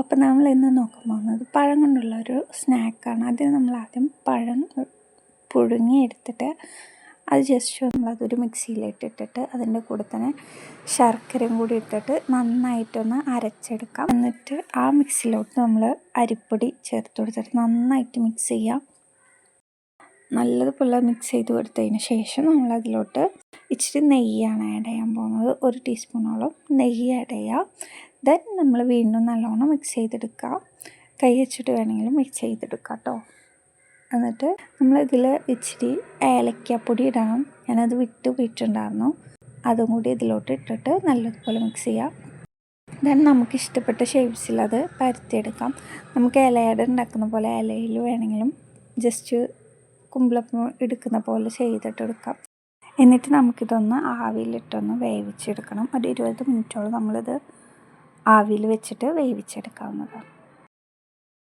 അപ്പോൾ നമ്മൾ ഇന്ന് നോക്കാൻ പോകുന്നത് പഴം കൊണ്ടുള്ള ഒരു സ്നാക്കാണ്. അതിന് നമ്മൾ ആദ്യം പഴം പുഴുങ്ങിയെടുത്തിട്ട് അത് ജസ്റ്റ് നമ്മളതൊരു മിക്സിയിലിട്ടിട്ട് അതിൻ്റെ കൂടെ തന്നെ ശർക്കരയും കൂടി ഇട്ടിട്ട് നന്നായിട്ടൊന്ന് അരച്ചെടുക്കാം. എന്നിട്ട് ആ മിക്സിയിലോട്ട് നമ്മൾ അരിപ്പൊടി ചേർത്ത് കൊടുത്തിട്ട് നന്നായിട്ട് മിക്സ് ചെയ്യാം. നല്ലതുപോലെ മിക്സ് ചെയ്ത് കൊടുത്തതിന് ശേഷം നമ്മളതിലോട്ട് ഇച്ചിരി നെയ്യാണ് ആഡ് ചെയ്യാൻ പോകുന്നത്. 1 ടീസ്പൂണോളം നെയ്യ് ആഡ് ചെയ്യുക. ദെൻ നമ്മൾ വീണ്ടും നല്ലോണം മിക്സ് ചെയ്തെടുക്കുക. കൈ വെച്ചിട്ട് വേണമെങ്കിലും മിക്സ് ചെയ്തെടുക്കുക കേട്ടോ. എന്നിട്ട് നമ്മളിതിൽ ഇച്ചിരി ഏലക്കാപ്പൊടി ഇടണം. ഞാനത് വിട്ട് പോയിട്ടുണ്ടായിരുന്നു. അതും കൂടി ഇതിലോട്ട് ഇട്ടിട്ട് നല്ലതുപോലെ മിക്സ് ചെയ്യാം. ദെൻ നമുക്ക് ഇഷ്ടപ്പെട്ട ഷേപ്സിൽ അത് പരത്തിയെടുക്കാം. നമുക്ക് ഇലയട ഉണ്ടാക്കുന്ന പോലെ ഇലയിൽ വേണമെങ്കിലും ജസ്റ്റ് കുമ്പിളപ്പം എടുക്കുന്ന പോലെ ചെയ്തിട്ടെടുക്കാം. എന്നിട്ട് നമുക്കിതൊന്ന് ആവിയിലിട്ടൊന്ന് വേവിച്ചെടുക്കണം. ഒരു 20 മിനിറ്റോളം നമ്മളിത് ആവിയിൽ വെച്ചിട്ട് വേവിച്ചെടുക്കാവുന്നതാണ്.